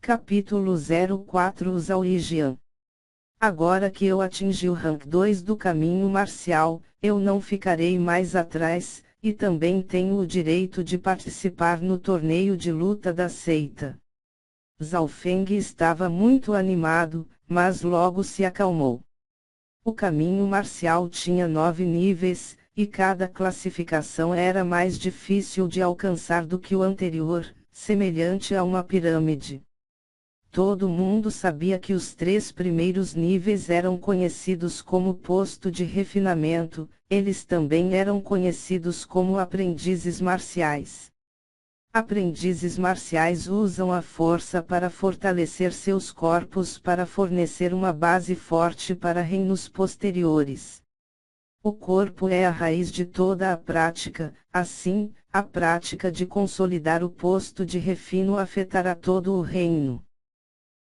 Capítulo 04 Os Aoijian. Agora que eu atingi o rank 2 do caminho marcial, eu não ficarei mais atrás, e também tenho o direito de participar no torneio de luta da seita. Zhao Feng estava muito animado, mas logo se acalmou. O caminho marcial tinha 9 níveis, e cada classificação era mais difícil de alcançar do que o anterior, semelhante a uma pirâmide. Todo mundo sabia que os 3 primeiros níveis eram conhecidos como posto de refinamento, eles também eram conhecidos como aprendizes marciais. Aprendizes marciais usam a força para fortalecer seus corpos para fornecer uma base forte para reinos posteriores. O corpo é a raiz de toda a prática, assim, a prática de consolidar o posto de refino afetará todo o reino.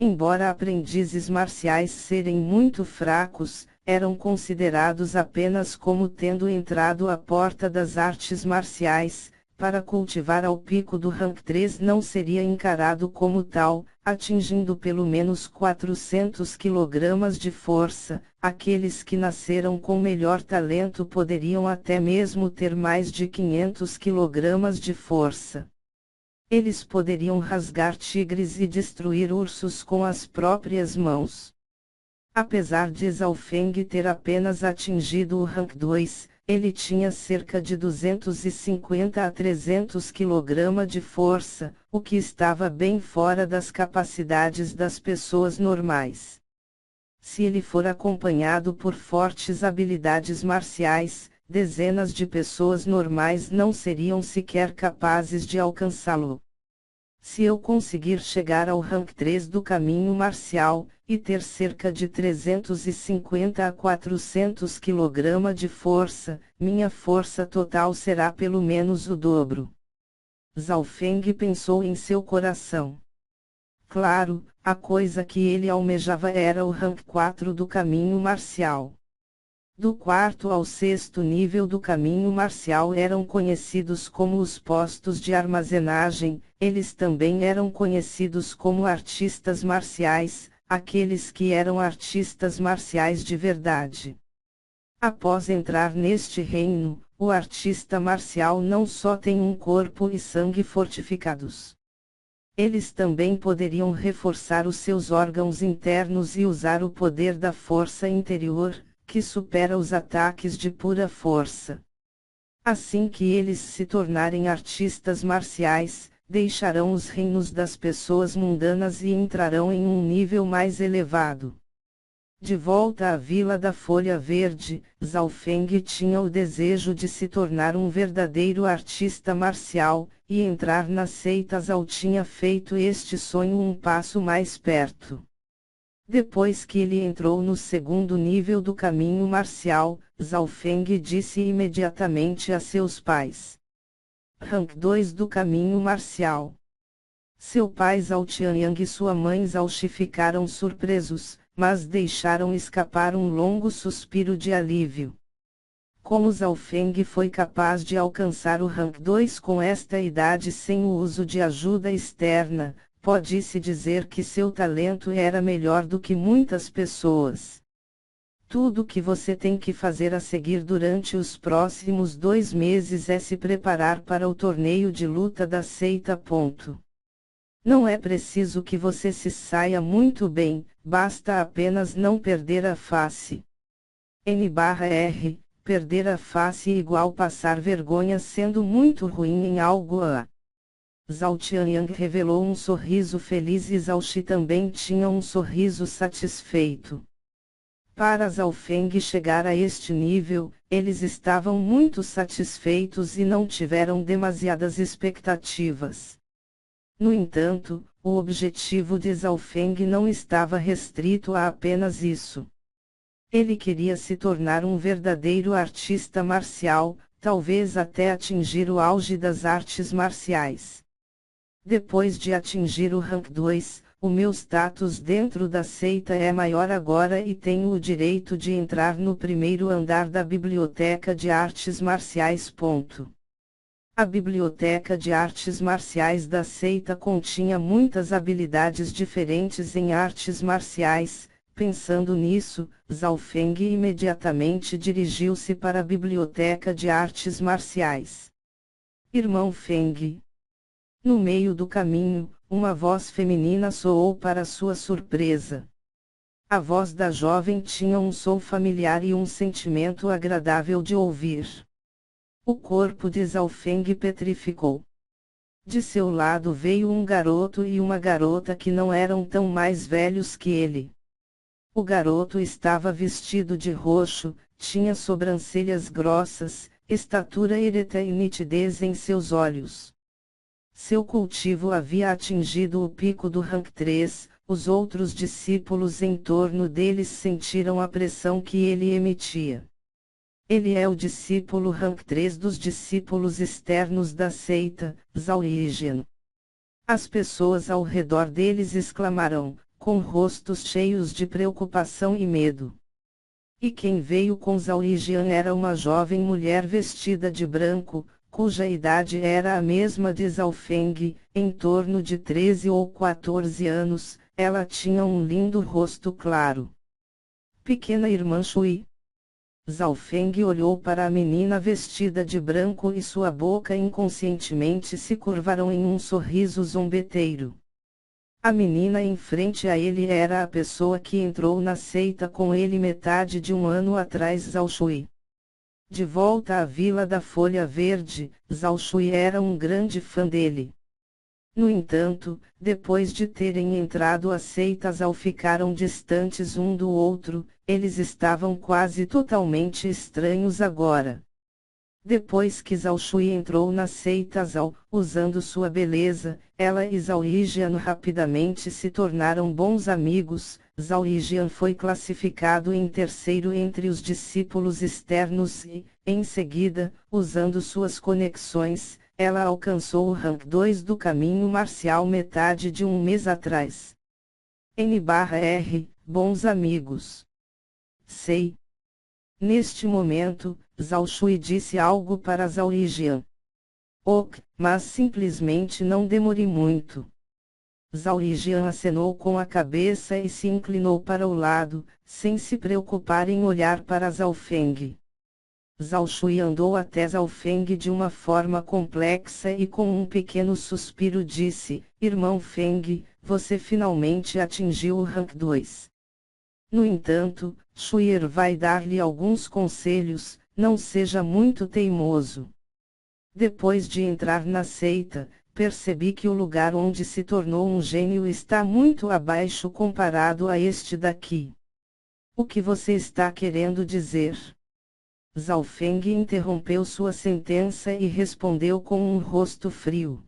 Embora aprendizes marciais serem muito fracos, eram considerados apenas como tendo entrado à porta das artes marciais. Para cultivar ao pico do rank 3 não seria encarado como tal, atingindo pelo menos 400 kg de força. Aqueles que nasceram com melhor talento poderiam até mesmo ter mais de 500 kg de força. Eles poderiam rasgar tigres e destruir ursos com as próprias mãos. Apesar de Zhao Feng ter apenas atingido o rank 2, ele tinha cerca de 250 a 300 kg de força, o que estava bem fora das capacidades das pessoas normais. Se ele for acompanhado por fortes habilidades marciais, dezenas de pessoas normais não seriam sequer capazes de alcançá-lo. Se eu conseguir chegar ao rank 3 do caminho marcial, e ter cerca de 350 a 400 kg de força, minha força total será pelo menos o dobro. Zhao Feng pensou em seu coração. Claro, a coisa que ele almejava era o rank 4 do caminho marcial. Do 4º ao 6º nível do caminho marcial eram conhecidos como os postos de armazenagem, eles também eram conhecidos como artistas marciais, aqueles que eram artistas marciais de verdade. Após entrar neste reino, o artista marcial não só tem um corpo e sangue fortificados. Eles também poderiam reforçar os seus órgãos internos e usar o poder da força interior, que supera os ataques de pura força. Assim que eles se tornarem artistas marciais, deixarão os reinos das pessoas mundanas e entrarão em um nível mais elevado. De volta à Vila da Folha Verde, Zhao Feng tinha o desejo de se tornar um verdadeiro artista marcial, e entrar na seita Zhao tinha feito este sonho um passo mais perto. Depois que ele entrou no 2º nível do caminho marcial, Zhao Feng disse imediatamente a seus pais: Rank 2 do caminho marcial. Seu pai Zhao Tianyang e sua mãe Zhao Shi ficaram surpresos, mas deixaram escapar um longo suspiro de alívio. Como Zhao Feng foi capaz de alcançar o rank 2 com esta idade sem o uso de ajuda externa, pode-se dizer que seu talento era melhor do que muitas pessoas. Tudo o que você tem que fazer a seguir durante os próximos 2 meses é se preparar para o torneio de luta da seita. Não é preciso que você se saia muito bem, basta apenas não perder a face. N/R, perder a face igual passar vergonha sendo muito ruim em algo. Zhao Tianyang revelou um sorriso feliz e Zhao Shi também tinha um sorriso satisfeito. Para Zhao Feng chegar a este nível, eles estavam muito satisfeitos e não tiveram demasiadas expectativas. No entanto, o objetivo de Zhao Feng não estava restrito a apenas isso. Ele queria se tornar um verdadeiro artista marcial, talvez até atingir o auge das artes marciais. Depois de atingir o rank 2, o meu status dentro da seita é maior agora e tenho o direito de entrar no primeiro andar da biblioteca de artes marciais. A biblioteca de artes marciais da seita continha muitas habilidades diferentes em artes marciais. Pensando nisso, Zhao Feng imediatamente dirigiu-se para a biblioteca de artes marciais. Irmão Feng. No meio do caminho, uma voz feminina soou para sua surpresa. A voz da jovem tinha um som familiar e um sentimento agradável de ouvir. O corpo de Zhao Feng petrificou. De seu lado veio um garoto e uma garota que não eram tão mais velhos que ele. O garoto estava vestido de roxo, tinha sobrancelhas grossas, estatura ereta e nitidez em seus olhos. Seu cultivo havia atingido o pico do rank 3, os outros discípulos em torno deles sentiram a pressão que ele emitia. Ele é o discípulo rank 3 dos discípulos externos da seita, Zhao Lijian. As pessoas ao redor deles exclamaram, com rostos cheios de preocupação e medo. E quem veio com Zhao Lijian era uma jovem mulher vestida de branco, cuja idade era a mesma de Zhao Feng, em torno de 13 ou 14 anos, ela tinha um lindo rosto claro. Pequena irmã Shui. Zhao Feng olhou para a menina vestida de branco e sua boca inconscientemente se curvaram em um sorriso zombeteiro. A menina em frente a ele era a pessoa que entrou na seita com ele metade de um ano atrás. Zhao Shui. De volta à Vila da Folha Verde, Zhao Shui era um grande fã dele. No entanto, depois de terem entrado as seitas ao ficaram distantes um do outro, eles estavam quase totalmente estranhos agora. Depois que Zhao Shui entrou na seita Zhao, usando sua beleza, ela e Zhao Lijian rapidamente se tornaram bons amigos. Zhao Lijian foi classificado em terceiro entre os discípulos externos e, em seguida, usando suas conexões, ela alcançou o rank 2 do caminho marcial metade de um mês atrás. N/R, bons amigos. Sei. Neste momento, Zhao Shui disse algo para Zhao Lijian. Ok, mas simplesmente não demore muito. Zhao Lijian acenou com a cabeça e se inclinou para o lado, sem se preocupar em olhar para Zhao Feng. Zhao Shui andou até Zhao Feng de uma forma complexa e com um pequeno suspiro disse, Irmão Feng, você finalmente atingiu o rank 2. No entanto, Shuier vai dar-lhe alguns conselhos, não seja muito teimoso. Depois de entrar na seita, percebi que o lugar onde se tornou um gênio está muito abaixo comparado a este daqui. O que você está querendo dizer? Zhao Feng interrompeu sua sentença e respondeu com um rosto frio.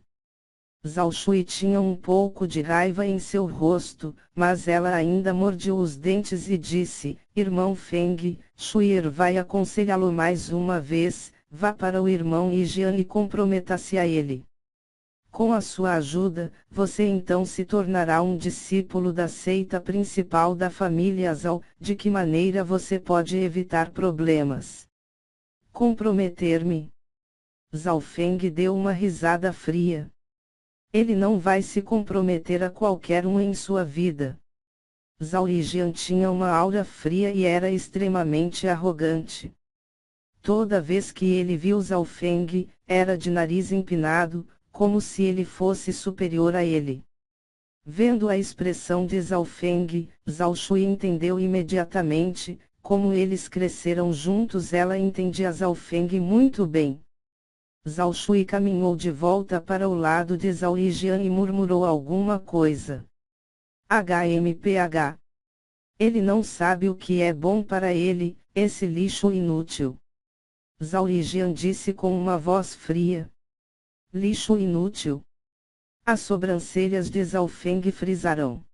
Zhao Shui tinha um pouco de raiva em seu rosto, mas ela ainda mordeu os dentes e disse, Irmão Feng, Shuier vai aconselhá-lo mais uma vez, vá para o irmão Lijian e comprometa-se a ele. Com a sua ajuda, você então se tornará um discípulo da seita principal da família Zhao. De que maneira você pode evitar problemas? Comprometer-me? Zhao Feng deu uma risada fria. Ele não vai se comprometer a qualquer um em sua vida. Zhao Lijian tinha uma aura fria e era extremamente arrogante. Toda vez que ele viu Zhao Feng, era de nariz empinado, como se ele fosse superior a ele. Vendo a expressão de Zhao Feng, Zhao Shui entendeu imediatamente, como eles cresceram juntos. Ela entendia Zhao Feng muito bem. Zhao Shui caminhou de volta para o lado de Zhao Lijian e murmurou alguma coisa. HMPH. Ele não sabe o que é bom para ele, esse lixo inútil. Zhao Lijian disse com uma voz fria. Lixo inútil. As sobrancelhas de Zhao Feng frisaram.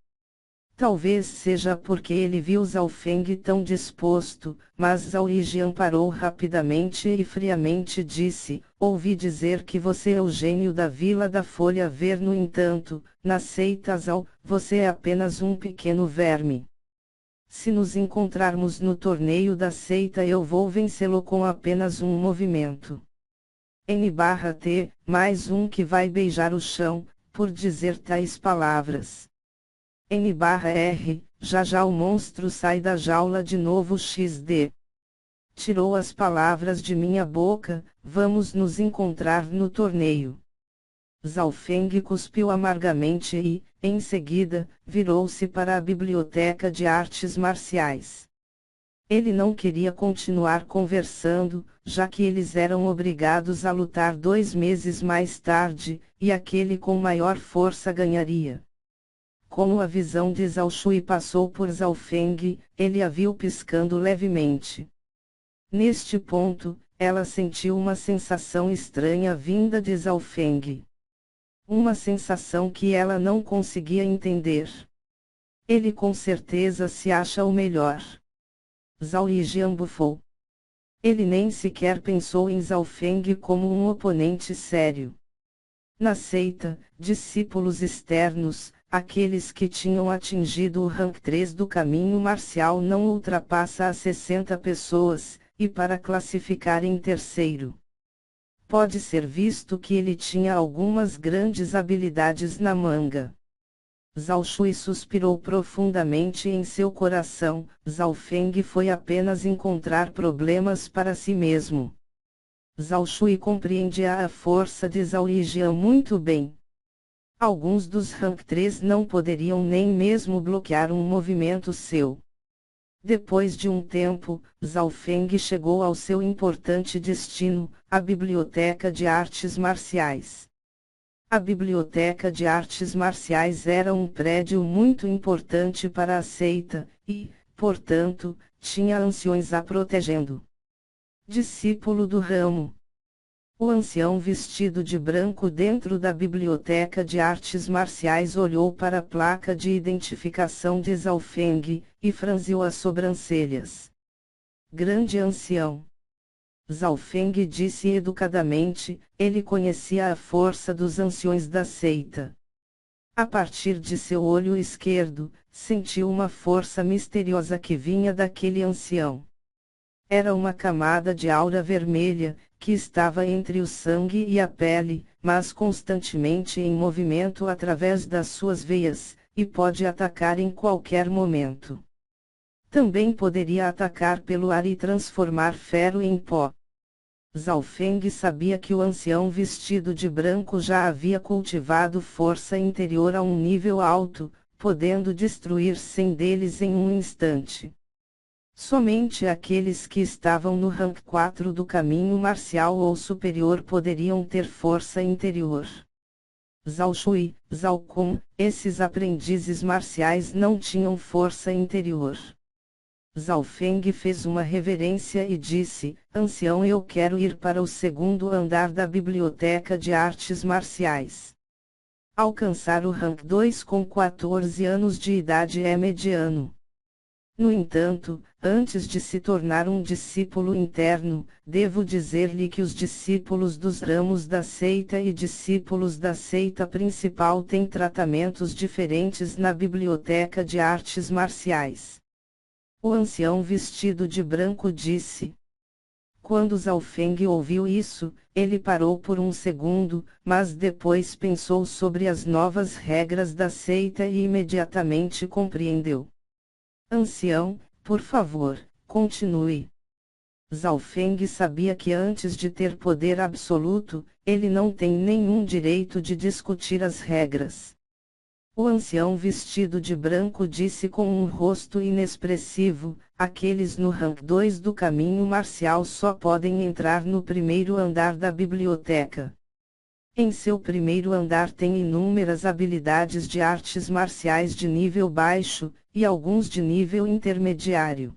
Talvez seja porque ele viu Zhao Feng tão disposto, mas Zhao Lijian parou rapidamente e friamente disse, ouvi dizer que você é o gênio da Vila da Folha Verde. No entanto, na seita Zhao, você é apenas um pequeno verme. Se nos encontrarmos no torneio da seita eu vou vencê-lo com apenas um movimento. N/T, mais um que vai beijar o chão, por dizer tais palavras. N/R, já já o monstro sai da jaula de novo XD. Tirou as palavras de minha boca, vamos nos encontrar no torneio. Zhao Feng cuspiu amargamente e, em seguida, virou-se para a biblioteca de artes marciais. Ele não queria continuar conversando, já que eles eram obrigados a lutar 2 meses mais tarde, e aquele com maior força ganharia. Como a visão de Zhao Shui passou por Zhao Feng, ele a viu piscando levemente. Neste ponto, ela sentiu uma sensação estranha vinda de Zhao Feng. Uma sensação que ela não conseguia entender. Ele com certeza se acha o melhor. Zhao Yijian bufou. Ele nem sequer pensou em Zhao Feng como um oponente sério. Na seita, discípulos externos, aqueles que tinham atingido o rank 3 do caminho marcial não ultrapassa as 60 pessoas, e para classificar em terceiro. Pode ser visto que ele tinha algumas grandes habilidades na manga. Zhao Shui suspirou profundamente em seu coração, Zhao Feng foi apenas encontrar problemas para si mesmo. Zhao Shui compreendia a força de Zhao Yijian muito bem. Alguns dos rank 3 não poderiam nem mesmo bloquear um movimento seu. Depois de um tempo, Zhao Feng chegou ao seu importante destino, a Biblioteca de Artes Marciais. A Biblioteca de Artes Marciais era um prédio muito importante para a seita, e, portanto, tinha anciões a protegendo. Discípulo do ramo. O ancião vestido de branco dentro da Biblioteca de Artes Marciais olhou para a placa de identificação de Zhao Feng, e franziu as sobrancelhas. Grande ancião. Zhao Feng disse educadamente, ele conhecia a força dos anciões da seita. A partir de seu olho esquerdo, sentiu uma força misteriosa que vinha daquele ancião. Era uma camada de aura vermelha, que estava entre o sangue e a pele, mas constantemente em movimento através das suas veias, e pode atacar em qualquer momento. Também poderia atacar pelo ar e transformar ferro em pó. Zhao Feng sabia que o ancião vestido de branco já havia cultivado força interior a um nível alto, podendo destruir 100 deles em um instante. Somente aqueles que estavam no rank 4 do caminho marcial ou superior poderiam ter força interior. Zhao Shui, Zhao Kun, esses aprendizes marciais não tinham força interior. Zhao Feng fez uma reverência e disse, ancião, eu quero ir para o segundo andar da Biblioteca de Artes Marciais. Alcançar o rank 2 com 14 anos de idade é mediano. No entanto, antes de se tornar um discípulo interno, devo dizer-lhe que os discípulos dos ramos da seita e discípulos da seita principal têm tratamentos diferentes na Biblioteca de Artes Marciais. O ancião vestido de branco disse. Quando Zhao Feng ouviu isso, ele parou por um segundo, mas depois pensou sobre as novas regras da seita e imediatamente compreendeu. Ancião, por favor, continue. Zhao Feng sabia que antes de ter poder absoluto, ele não tem nenhum direito de discutir as regras. O ancião vestido de branco disse com um rosto inexpressivo, aqueles no rank 2 do caminho marcial só podem entrar no primeiro andar da biblioteca. Em seu primeiro andar tem inúmeras habilidades de artes marciais de nível baixo, e alguns de nível intermediário.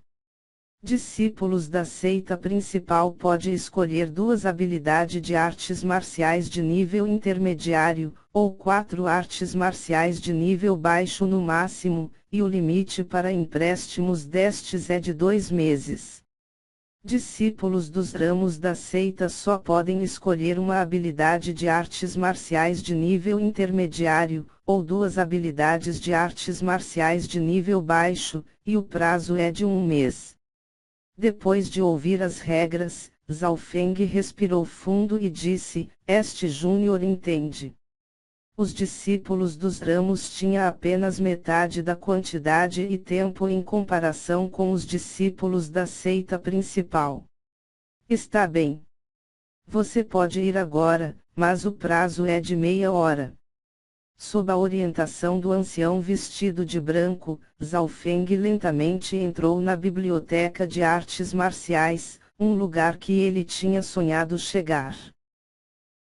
Discípulos da seita principal pode escolher 2 habilidades de artes marciais de nível intermediário, ou 4 artes marciais de nível baixo no máximo, e o limite para empréstimos destes é de 2 meses. Discípulos dos ramos da seita só podem escolher uma habilidade de artes marciais de nível intermediário, ou 2 habilidades de artes marciais de nível baixo, e o prazo é de 1 mês. Depois de ouvir as regras, Zhao Feng respirou fundo e disse, este Júnior entende. Os discípulos dos ramos tinham apenas metade da quantidade e tempo em comparação com os discípulos da seita principal. Está bem. Você pode ir agora, mas o prazo é de meia hora. Sob a orientação do ancião vestido de branco, Zhao Feng lentamente entrou na biblioteca de artes marciais, um lugar que ele tinha sonhado chegar.